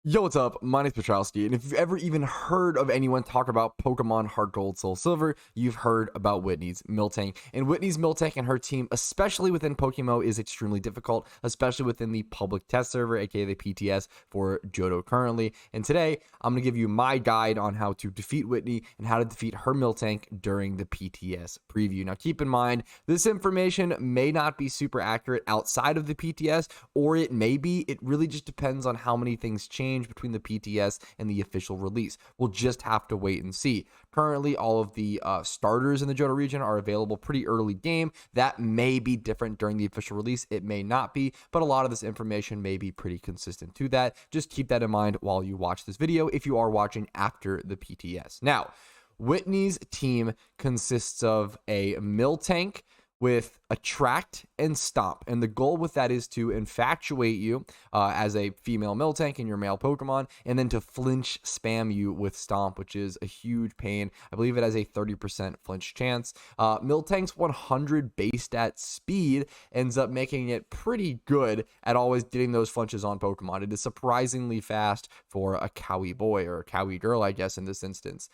Yo, what's up? My name's Petrowski, and if you've ever even heard of anyone talk about Pokemon Heart Gold, Soul Silver, you've heard about Whitney's Miltank. And Whitney's Miltank and her team, especially within PokeMMO, is extremely difficult, especially within the public test server, aka the PTS for Johto currently. And today, I'm going to give you my guide on how to defeat Whitney and how to defeat her Miltank during the PTS preview. Now, keep in mind, this information may not be super accurate outside of the PTS, or it may be. It really just depends on how many things change between the PTS and the official release. We'll just have to wait and see. Currently, all of the starters in the Johto region are available pretty early game. That may be different during the official release. It may not be, but a lot of this information may be pretty consistent to that. Just keep that in mind while you watch this video if you are watching after the PTS. Now, Whitney's team consists of a Miltank with attract and stomp, and the goal with that is to infatuate you as a female Miltank in your male Pokemon, and then to flinch spam you with stomp, which is a huge pain. I believe it has a 30% flinch chance. Miltank's 100 base stat speed ends up making it pretty good at always getting those flinches on Pokemon. It is surprisingly fast for a Cowie boy, or a Cowie girl, I guess, in this instance.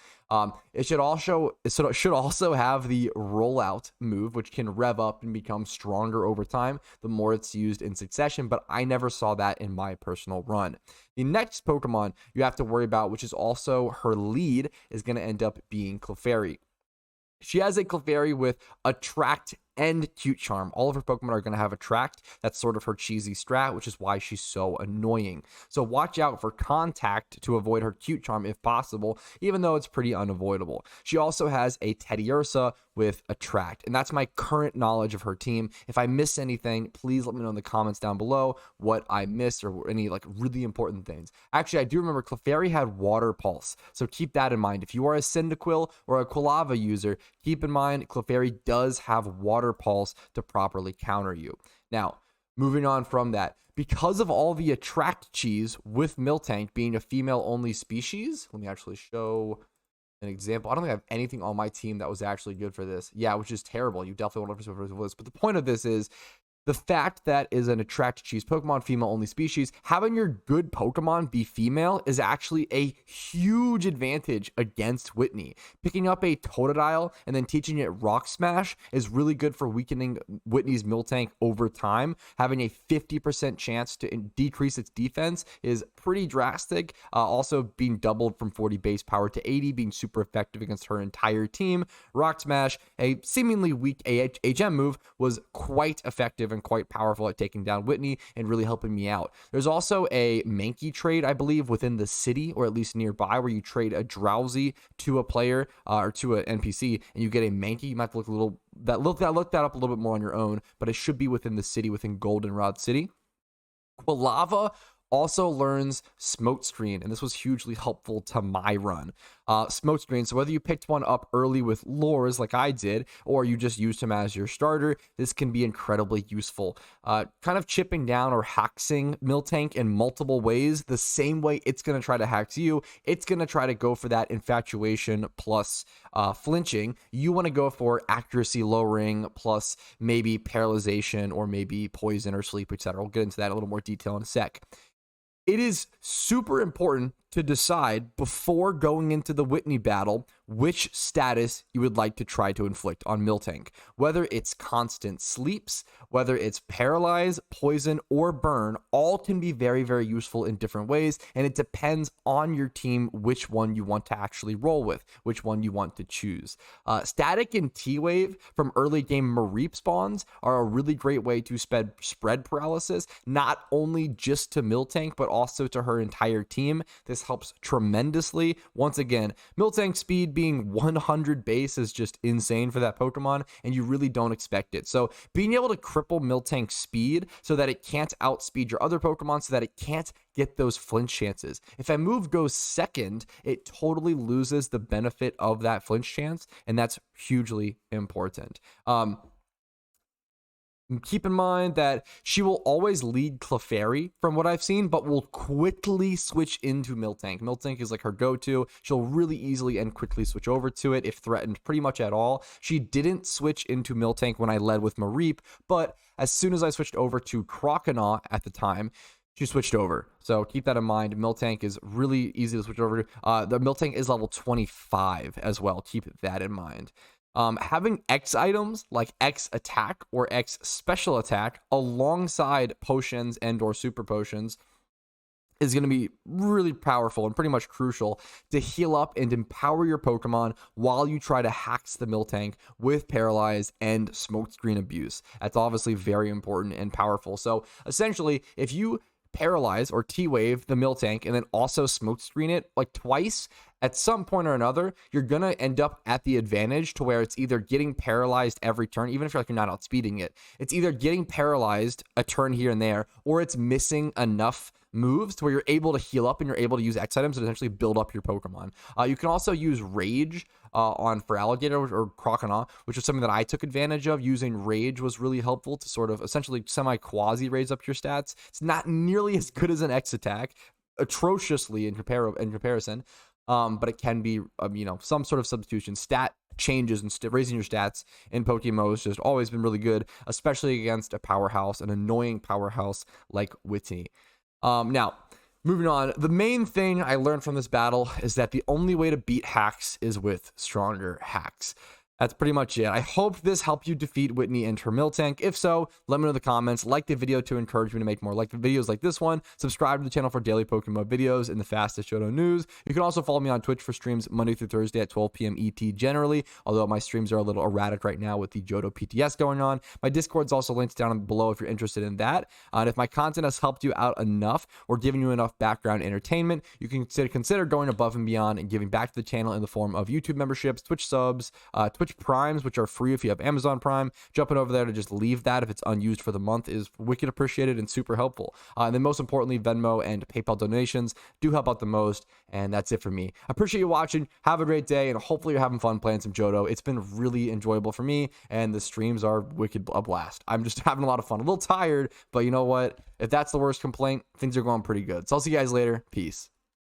It should also have the rollout move, which can rev up and become stronger over time the more it's used in succession, but I never saw that in my personal run. The next Pokemon you have to worry about, which is also her lead, is going to end up being Clefairy. She has a Clefairy with attract and cute charm. All of her Pokemon are going to have attract. That's sort of her cheesy strat, which is why she's so annoying. So watch out for contact to avoid her cute charm if possible, even though it's pretty unavoidable. She also has a teddiursa with attract, and that's my current knowledge of her team. If I miss anything, please let me know in the comments down below what I missed or any like really important things. Actually, I do remember Clefairy had water pulse, so keep that in mind. If you are a Cyndaquil or a Quilava user, keep in mind Clefairy does have water pulse to properly counter you. Now, moving on from that, because of all the attract cheese with Miltank being a female only species, let me actually show an example. I don't think I have anything on my team that was actually good for this. Yeah, which is terrible. You definitely want to for this. But the point of this is the fact that is an attract cheese Pokemon, female only species, having your good Pokemon be female is actually a huge advantage against Whitney. Picking up a Totodile and then teaching it Rock Smash is really good for weakening Whitney's Miltank over time. Having a 50% chance to decrease its defense is pretty drastic. Also being doubled from 40 base power to 80, being super effective against her entire team. Rock Smash, a seemingly weak HM move, was quite effective and quite powerful at taking down Whitney and really helping me out. There's also a Mankey trade, I believe, within the city, or at least nearby, where you trade a Drowsy to a player or to an NPC, and you get a Mankey. You might have to look that up a little bit more on your own, but it should be within the city, within Goldenrod City. Quilava also learns Smoke Screen, and this was hugely helpful to my run. Smoke Screen, so whether you picked one up early with lures like I did, or you just used him as your starter, this can be incredibly useful. Kind of chipping down or hexing Miltank in multiple ways, the same way it's going to try to hex you. It's going to try to go for that infatuation plus flinching. You want to go for accuracy lowering plus maybe paralyzation or maybe poison or sleep, etc. We'll get into that in a little more detail in a sec. It is super important to decide before going into the Whitney battle which status you would like to try to inflict on Miltank. Whether it's constant sleeps, whether it's paralyze, poison, or burn, all can be very, very useful in different ways, and it depends on your team which one you want to actually roll with, which one you want to choose. Static and T-Wave from early game Mareep spawns are a really great way to spread paralysis, not only just to Miltank, but also to her entire team. This helps tremendously. Once again, Miltank speed being 100 base is just insane for that Pokemon, and you really don't expect it. So being able to cripple Miltank's speed so that it can't outspeed your other Pokemon, so that it can't get those flinch chances. If a move goes second, it totally loses the benefit of that flinch chance, and that's hugely important. Keep in mind that she will always lead Clefairy from what I've seen, but will quickly switch into Miltank. Miltank is like her go-to. She'll really easily and quickly switch over to it if threatened pretty much at all. She didn't switch into Miltank when I led with Mareep, but as soon as I switched over to Croconaw at the time, she switched over. So keep that in mind. Miltank is really easy to switch over to. The Miltank is level 25 as well. Keep that in mind. Having X items like X attack or X special attack alongside potions and or super potions is going to be really powerful and pretty much crucial to heal up and empower your Pokemon while you try to hax the Miltank with Paralyze and Smokescreen Abuse. That's obviously very important and powerful. So essentially, if you Paralyze or T-Wave the Miltank and then also Smokescreen it like twice, at some point or another, you're going to end up at the advantage to where it's either getting paralyzed every turn, even if you're not outspeeding it. It's either getting paralyzed a turn here and there, or it's missing enough moves to where you're able to heal up and you're able to use X items to essentially build up your Pokemon. You can also use Rage for Alligator or Croconaw, which is something that I took advantage of. Using Rage was really helpful to sort of essentially semi-quasi raise up your stats. It's not nearly as good as an X attack, atrociously in comparison. But it can be, some sort of substitution. Stat changes and raising your stats in PokeMMO has just always been really good, especially against a powerhouse, an annoying powerhouse like Whitney. Now, moving on, the main thing I learned from this battle is that the only way to beat hacks is with stronger hacks. That's pretty much it. I hope this helped you defeat Whitney and her Miltank. If so, let me know in the comments. Like the video to encourage me to make more like videos like this one. Subscribe to the channel for daily PokeMMO videos and the fastest Johto news. You can also follow me on Twitch for streams Monday through Thursday at 12 p.m. ET generally, although my streams are a little erratic right now with the Johto PTS going on. My Discord's also linked down below if you're interested in that. And if my content has helped you out enough or given you enough background entertainment, you can consider going above and beyond and giving back to the channel in the form of YouTube memberships, Twitch subs, Twitch Primes, which are free if you have Amazon Prime. Jumping over there to just leave that if it's unused for the month is wicked appreciated and super helpful. And then most importantly, Venmo and PayPal donations do help out the most. And that's it for me. I appreciate you watching. Have a great day, and hopefully you're having fun playing some Johto. It's been really enjoyable for me, and the streams are a blast. I'm just having a lot of fun. A little tired, but you know what? If that's the worst complaint, things are going pretty good. So I'll see you guys later. Peace.